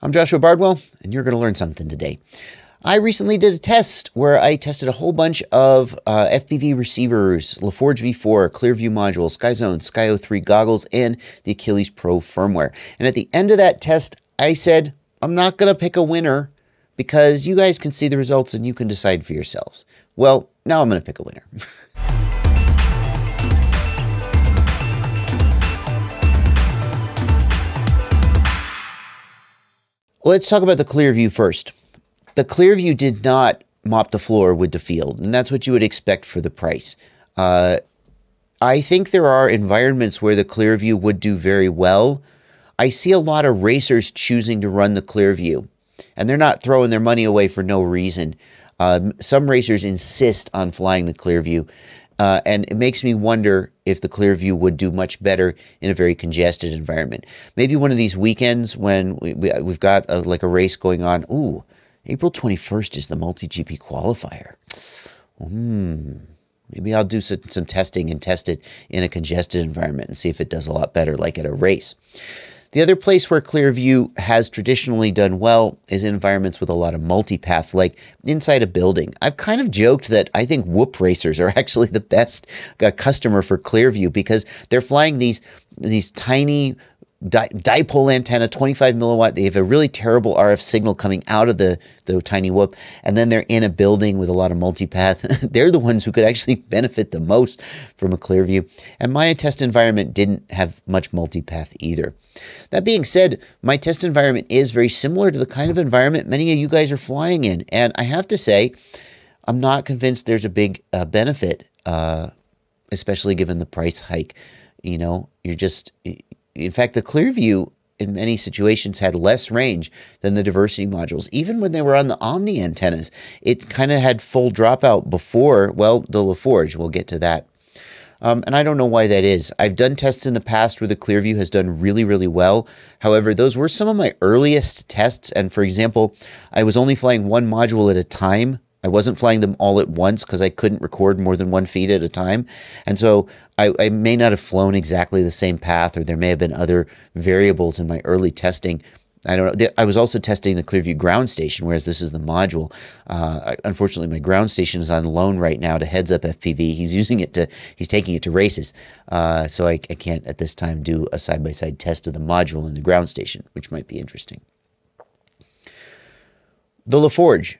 I'm Joshua Bardwell, and you're going to learn something today. I recently did a test where I tested a whole bunch of FPV receivers, LaForge V4, Clearview module, Skyzone Sky03 goggles, and the Achilles Pro firmware. And at the end of that test, I said, I'm not going to pick a winner because you guys can see the results and you can decide for yourselves. Well, now I'm going to pick a winner. Let's talk about the Clearview first. The Clearview did not mop the floor with the field, and that's what you would expect for the price. I think there are environments where the Clearview would do very well. I see a lot of racers choosing to run the Clearview, and they're not throwing their money away for no reason. Some racers insist on flying the Clearview, and it makes me wonder if the Clearview would do much better in a very congested environment. Maybe one of these weekends when we've got like a race going on. Ooh, April 21st is the multi-GP qualifier. Maybe I'll do some testing and test it in a congested environment and see if it does a lot better, like at a race. The other place where Clearview has traditionally done well is in environments with a lot of multipath, like inside a building. I've kind of joked that I think whoop racers are actually the best customer for Clearview because they're flying these tiny dipole antenna, 25 milliwatt. They have a really terrible RF signal coming out of the tiny whoop, and then they're in a building with a lot of multipath. They're the ones who could actually benefit the most from a Clearview. And my test environment didn't have much multipath either. That being said, my test environment is very similar to the kind of environment many of you guys are flying in. And I have to say, I'm not convinced there's a big benefit, especially given the price hike. You know, in fact, the Clearview in many situations had less range than the diversity modules. Even when they were on the Omni antennas, it kind of had full dropout before, well, the LaForge. We'll get to that. And I don't know why that is. I've done tests in the past where the Clearview has done really, really well. However, those were some of my earliest tests. And for example, I was only flying one module at a time. I wasn't flying them all at once because I couldn't record more than one feed at a time. And so I may not have flown exactly the same path, or there may have been other variables in my early testing. I don't know. I was also testing the Clearview ground station, whereas this is the module. Unfortunately, my ground station is on loan right now to Heads Up FPV. He's taking it to races. So I can't at this time do a side-by-side test of the module and the ground station, which might be interesting. The LaForge.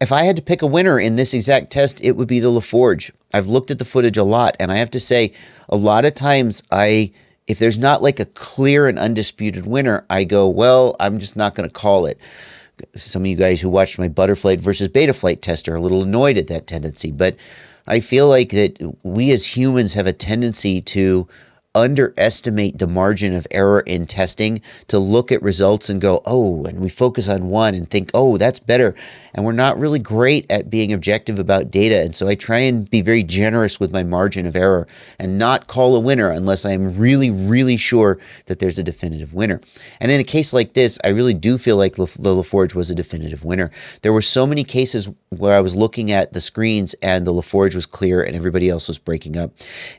If I had to pick a winner in this exact test, it would be the LaForge. I've looked at the footage a lot, and I have to say, a lot of times if there's not like a clear and undisputed winner, I go, well, I'm just not going to call it. Some of you guys who watched my Butterflight versus Betaflight test are a little annoyed at that tendency, but I feel like that we as humans have a tendency to underestimate the margin of error in testing, to look at results and go, oh, and we focus on one and think, oh, that's better. And we're not really great at being objective about data. And so I try and be very generous with my margin of error and not call a winner unless I am really, really sure that there's a definitive winner. And in a case like this, I really do feel like the LaForge was a definitive winner. There were so many cases where I was looking at the screens and the LaForge was clear and everybody else was breaking up.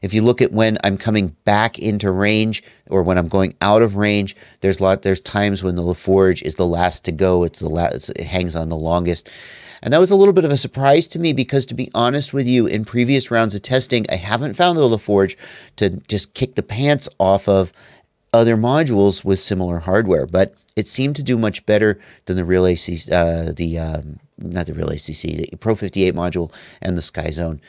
If you look at when I'm coming back into range or when I'm going out of range, there's times when the LaForge is the last to go. It hangs on the longest. And that was a little bit of a surprise to me because, to be honest with you, in previous rounds of testing, I haven't found the LaForge to just kick the pants off of other modules with similar hardware. But it seemed to do much better than the real ACC, not the real ACC, the Pro58 module and the Skyzone.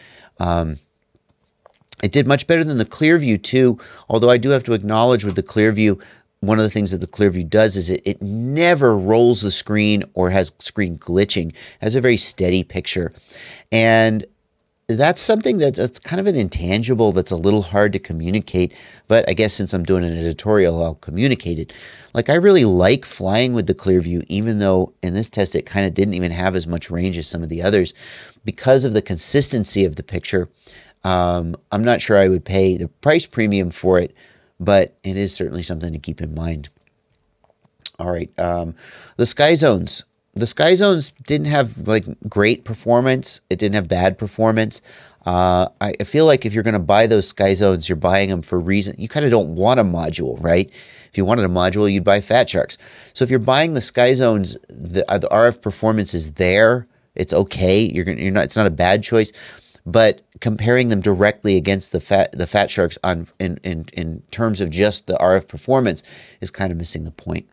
It did much better than the Clearview too, although I do have to acknowledge with the Clearview, one of the things that the Clearview does is it never rolls the screen or has screen glitching. It has a very steady picture. And that's something that's kind of an intangible that's a little hard to communicate. But I guess since I'm doing an editorial, I'll communicate it. Like, I really like flying with the Clearview, even though in this test it kind of didn't even have as much range as some of the others. Because of the consistency of the picture, I'm not sure I would pay the price premium for it, but it is certainly something to keep in mind. All right, the Skyzones. the Skyzones didn't have like great performance. It didn't have bad performance. I feel like if you're going to buy those Skyzones, you're buying them for a reason. You kind of don't want a module, right? If you wanted a module, you'd buy Fat Sharks. So if you're buying the Skyzones, the RF performance is there. It's okay. You're not. It's not a bad choice. But comparing them directly against the Fat Sharks in terms of just the RF performance is kind of missing the point.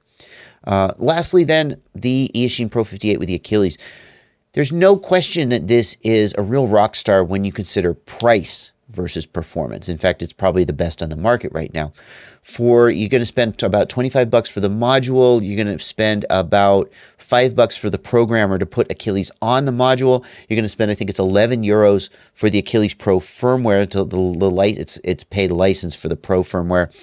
Lastly, then, the Eachine Pro58 with the Achilles. There's no question that this is a real rock star when you consider price versus performance. In fact, it's probably the best on the market right now. You're going to spend about 25 bucks for the module. You're going to spend about $5 for the programmer to put Achilles on the module. You're going to spend, I think it's 11 euros for the Achilles Pro firmware. It's paid license for the Pro firmware.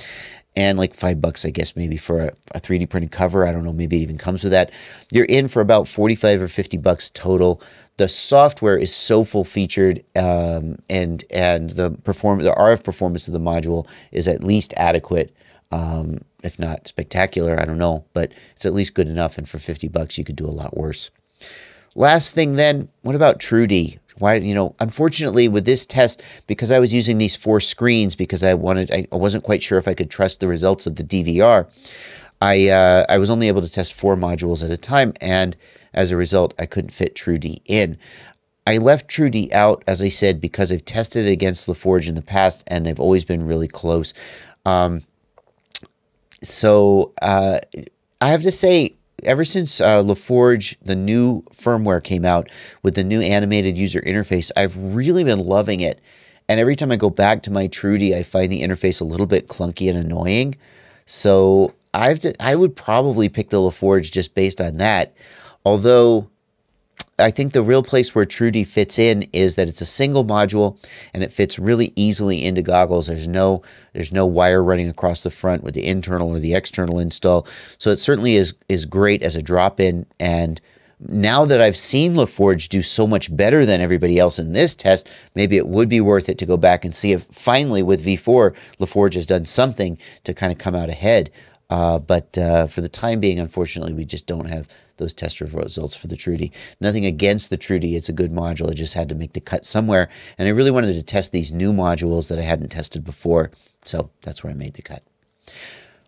And like $5, I guess, maybe for a 3D printed cover. I don't know, maybe it even comes with that. You're in for about 45 or 50 bucks total. The software is so full featured, and the RF performance of the module is at least adequate, if not spectacular. I don't know, but it's at least good enough. And for 50 bucks, you could do a lot worse. Last thing, then, what about TrueD? Why, unfortunately with this test, because I was using these 4 screens because I wasn't quite sure if I could trust the results of the DVR, I was only able to test 4 modules at a time, and as a result, I couldn't fit TrueD in. I left TrueD out, as I said, because I've tested it against LaForge in the past, and they've always been really close. So I have to say, ever since LaForge, the new firmware came out with the new animated user interface, I've really been loving it. And every time I go back to my TrueD, I find the interface a little bit clunky and annoying. So I would probably pick the LaForge just based on that. Although I think the real place where TrueD fits in is that it's a single module and it fits really easily into goggles. There's no wire running across the front with the internal or the external install. So it certainly is great as a drop-in. And now that I've seen LaForge do so much better than everybody else in this test, maybe it would be worth it to go back and see if finally with V4, LaForge has done something to kind of come out ahead. But for the time being, unfortunately, we just don't have those test results for the TrueD. Nothing against the TrueD. It's a good module. I just had to make the cut somewhere. And I really wanted to test these new modules that I hadn't tested before. So that's where I made the cut.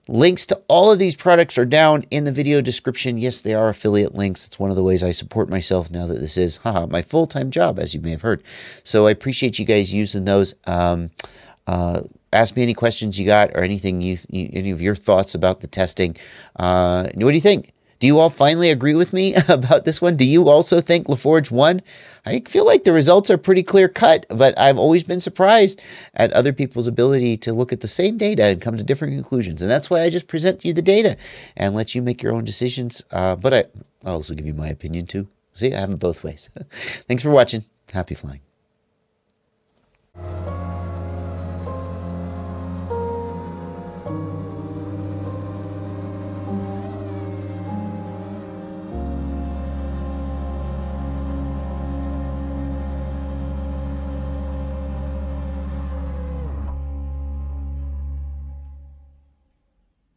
Links to all of these products are down in the video description. Yes, they are affiliate links. It's one of the ways I support myself now that this is my full-time job, as you may have heard. So I appreciate you guys using those. Ask me any questions you got or anything any of your thoughts about the testing. What do you think? Do you all finally agree with me about this one? Do you also think LaForge won? I feel like the results are pretty clear cut, but I've always been surprised at other people's ability to look at the same data and come to different conclusions. And that's why I just present you the data and let you make your own decisions. But I'll also give you my opinion too. See, I have it both ways. Thanks for watching. Happy flying.